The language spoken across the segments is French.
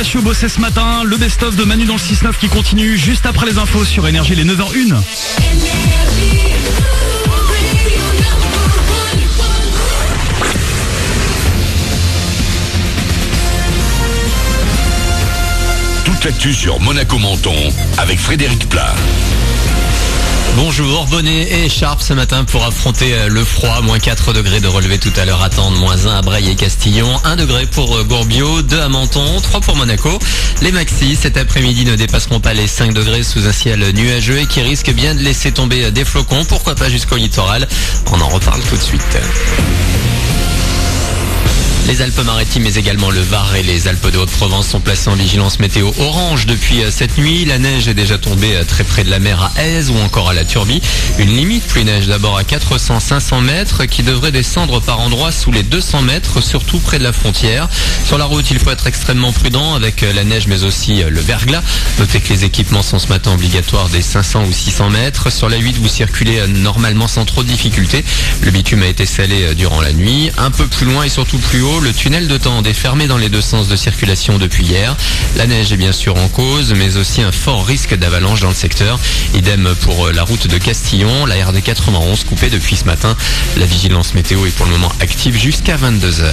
su bosser ce matin. Le best-of de Manu dans le 6-9 qui continue juste après les infos sur Énergie, les 9h01. Toute l'actu sur Monaco-Menton avec Frédéric Plat. Bonjour, bonnet et écharpe ce matin pour affronter le froid. Moins 4 degrés de relevé tout à l'heure à Tende, moins 1 à Breil et Castillon, 1 degré pour Gourbiot, 2 à Menton, 3 pour Monaco. Les maxis cet après-midi ne dépasseront pas les 5 degrés sous un ciel nuageux et qui risque bien de laisser tomber des flocons, pourquoi pas jusqu'au littoral. On en reparle tout de suite. Les Alpes-Maritimes mais également le Var et les Alpes de Haute-Provence sont placés en vigilance météo orange depuis cette nuit. La neige est déjà tombée très près de la mer à Aise ou encore à la Turbie. Une limite pluie-neige d'abord à 400-500 mètres qui devrait descendre par endroits sous les 200 mètres, surtout près de la frontière. Sur la route, il faut être extrêmement prudent avec la neige mais aussi le verglas. Notez que les équipements sont ce matin obligatoires des 500 ou 600 mètres. Sur la 8, vous circulez normalement sans trop de difficultés. Le bitume a été salé durant la nuit. Un peu plus loin et surtout plus haut, le tunnel de Tende est fermé dans les deux sens de circulation depuis hier. La neige est bien sûr en cause, mais aussi un fort risque d'avalanche dans le secteur. Idem pour la route de Castillon, la RD 91 coupée depuis ce matin. La vigilance météo est pour le moment active jusqu'à 22h.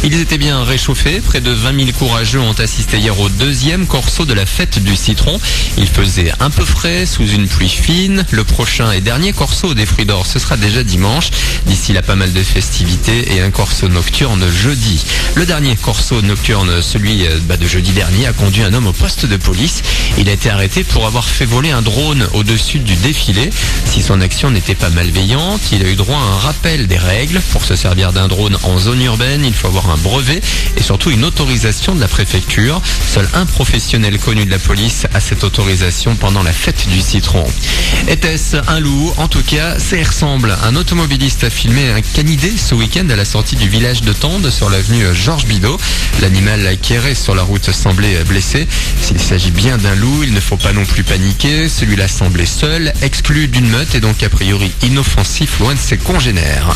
Ils étaient bien réchauffés. Près de 20 000 courageux ont assisté hier au deuxième corso de la fête du citron. Il faisait un peu frais, sous une pluie fine. Le prochain et dernier corso des fruits d'or, ce sera déjà dimanche. D'ici là, pas mal de festivités et un corso nocturne jeudi. Le dernier corso nocturne, celui de jeudi dernier, a conduit un homme au poste de police. Il a été arrêté pour avoir fait voler un drone au-dessus du défilé. Si son action n'était pas malveillante, il a eu droit à un rappel des règles. Pour se servir d'un drone en zone urbaine, il faut avoir un brevet et surtout une autorisation de la préfecture. Seul un professionnel connu de la police a cette autorisation pendant la fête du citron. Était-ce un loup? En tout cas, ça y ressemble. Un automobiliste a filmé un canidé ce week-end à la sortie du village de Tende sur l'avenue Georges Bidault. L'animal qui errait sur la route semblait blessé. S'il s'agit bien d'un loup, il ne faut pas non plus paniquer. Celui-là semblait seul, exclu d'une meute et donc a priori inoffensif loin de ses congénères.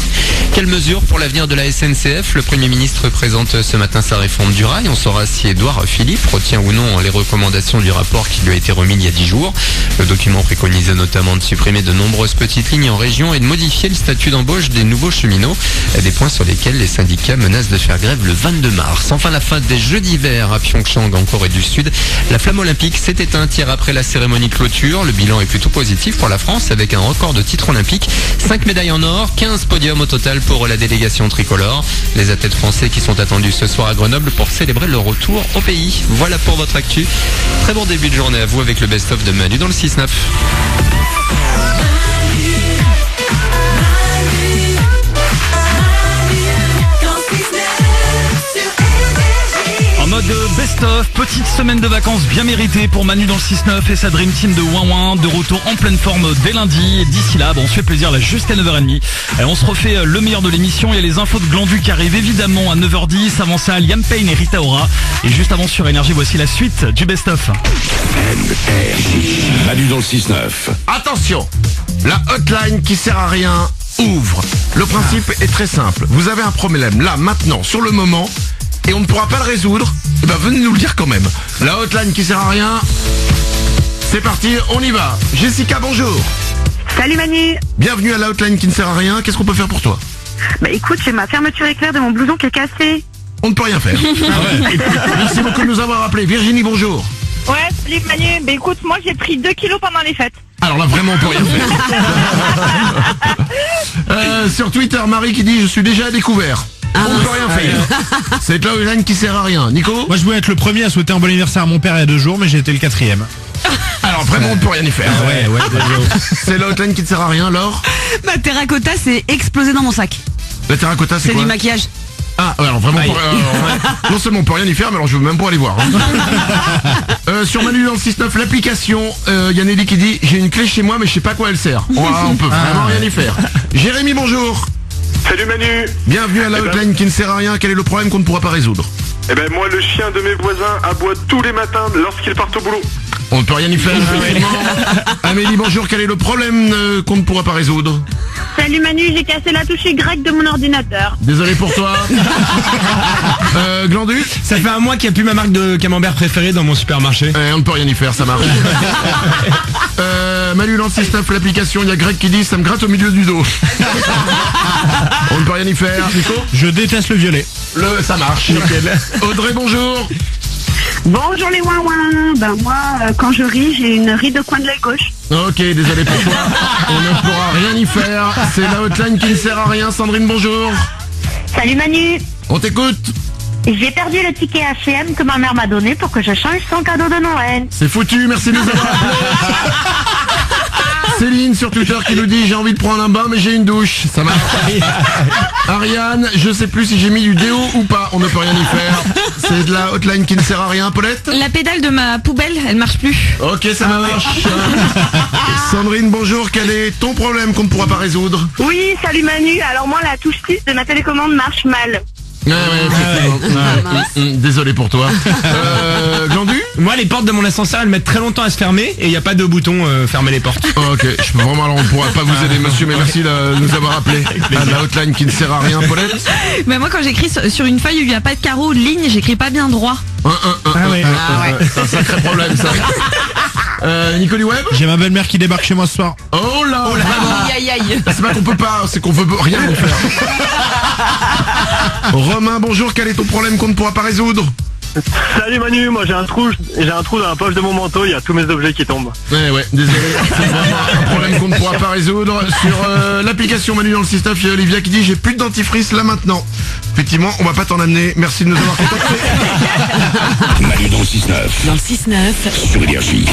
Quelles mesures pour l'avenir de la SNCF? Le Premier ministre présente ce matin sa réforme du rail. On saura si Édouard Philippe retient ou non les recommandations du rapport qui lui a été remis il y a 10 jours. Le document préconisait notamment de supprimer de nombreuses petites lignes en région et de modifier le statut d'embauche des nouveaux cheminots. Des points sur lesquels les syndicats menacent de faire grève le 22 mars. Enfin, la fin des Jeux d'hiver à Pyeongchang en Corée du Sud. La flamme olympique s'est éteinte hier après la cérémonie de clôture. Le bilan est plutôt positif pour la France avec un record de titres olympiques. 5 médailles en or, 15 podiums au total pour la délégation tricolore. Les athlètes français qui sont attendus ce soir à Grenoble pour célébrer leur retour au pays. Voilà pour votre actu. Très bon début de journée à vous avec le best-of de Manu dans le 6-9. En mode best-of, petite semaine de vacances bien méritée pour Manu dans le 6-9 et sa Dream Team de Ouin-Ouin, de retour en pleine forme dès lundi. Et d'ici là, on se fait plaisir là jusqu'à 9h30. Et on se refait le meilleur de l'émission. Il y a les infos de Glandu qui arrivent évidemment à 9h10. Avant ça, Liam Payne et Rita Ora. Et juste avant sur Énergie, voici la suite du best-of. Manu dans le 6-9. Attention, la hotline qui sert à rien ouvre. Le principe est très simple. Vous avez un problème là, maintenant, sur le moment, et on ne pourra pas le résoudre. Eh ben venez nous le dire quand même. La hotline qui sert à rien. C'est parti, on y va. Jessica, bonjour. Salut Manu. Bienvenue à la hotline qui ne sert à rien. Qu'est-ce qu'on peut faire pour toi? Bah écoute, j'ai ma fermeture éclair de mon blouson qui est cassée. On ne peut rien faire. Merci beaucoup de nous avoir appelés. Virginie, bonjour. Ouais, salut Manu. Bah écoute, moi j'ai pris 2 kilos pendant les fêtes. Alors là vraiment on peut rien faire. Sur Twitter, Marie qui dit je suis déjà à découvert. On ne peut rien faire. C'est la hotline qui sert à rien. Nico? Moi je voulais être le premier à souhaiter un bon anniversaire à mon père il y a 2 jours, mais j'ai été le 4e. Alors vraiment on ne peut rien y faire. Ouais, C'est la hotline qui ne sert à rien, Laure? Ma terracotta c'est explosé dans mon sac. La terracotta c'est C'est quoi? du maquillage. Ah alors vraiment non seulement on peut rien y faire, mais alors je veux même pas aller voir. Sur Manu dans le 6-9, l'application, y a Nelly qui dit j'ai une clé chez moi mais je sais pas à quoi elle sert. On peut vraiment rien y faire. Jérémy, bonjour. Salut Manu. Bienvenue à la hotline qui ne sert à rien. Quel est le problème qu'on ne pourra pas résoudre? Eh ben moi le chien de mes voisins aboie tous les matins lorsqu'ils partent au boulot. On ne peut rien y faire. Amélie, bonjour. Quel est le problème qu'on ne pourra pas résoudre? Salut Manu, j'ai cassé la touche Y de mon ordinateur. Désolé pour toi. Glandu. Ça fait un mois qu'il n'y a plus ma marque de camembert préférée dans mon supermarché. On ne peut rien y faire, ça marche. Manu dans le 6-9, l'application, il y a Greg qui dit ça me gratte au milieu du dos. On ne peut rien y faire. Nico. Je déteste le violet. Ça marche. Nickel. Audrey, bonjour. Bonjour les ouin-ouin. Ben moi, quand je ris, j'ai une ride au coin de l'œil gauche. Ok, désolé pour toi. On ne pourra rien y faire. C'est la hotline qui ne sert à rien. Sandrine, bonjour. Salut Manu. On t'écoute. J'ai perdu le ticket H&M que ma mère m'a donné pour que je change son cadeau de Noël. C'est foutu, merci de nous avoir appelés. Céline sur Twitter qui nous dit j'ai envie de prendre un bain mais j'ai une douche. Ça marche. Ariane, je sais plus si j'ai mis du déo ou pas. On ne peut rien y faire. C'est de la hotline qui ne sert à rien. Paulette. La pédale de ma poubelle, elle marche plus. Ok, ça marche. Sandrine, bonjour. Quel est ton problème qu'on ne pourra pas résoudre? Oui, salut Manu. Alors moi, la touche 6 de ma télécommande marche mal. Désolé pour toi. Glandu. Moi, les portes de mon ascenseur, elles mettent très longtemps à se fermer et il n'y a pas de bouton fermer les portes. Ok, je peux vraiment, alors on ne pourra pas vous aider monsieur, mais merci de nous avoir appelé à la hotline qui ne sert à rien. Paulette. Mais moi, quand j'écris sur une feuille où il n'y a pas de carreau ou de ligne, j'écris pas bien droit. C'est un sacré problème ça. Nicolas Webb. J'ai ma belle-mère qui débarque chez moi ce soir. Oh là, Aïe aïe aïe. c'est pas qu'on peut pas, c'est qu'on veut rien vous faire. Romain, bonjour, quel est ton problème qu'on ne pourra pas résoudre? Salut Manu, moi j'ai un trou dans la poche de mon manteau, il y a tous mes objets qui tombent. Ouais, désolé, c'est vraiment un problème qu'on ne pourra pas résoudre. Sur l'application Manu dans le 6-9, il y a Olivia qui dit j'ai plus de dentifrice là maintenant. Effectivement, on va pas t'en amener, merci de nous avoir contactés. Manu dans le 6-9. Dans le 6-9. Sur Énergie.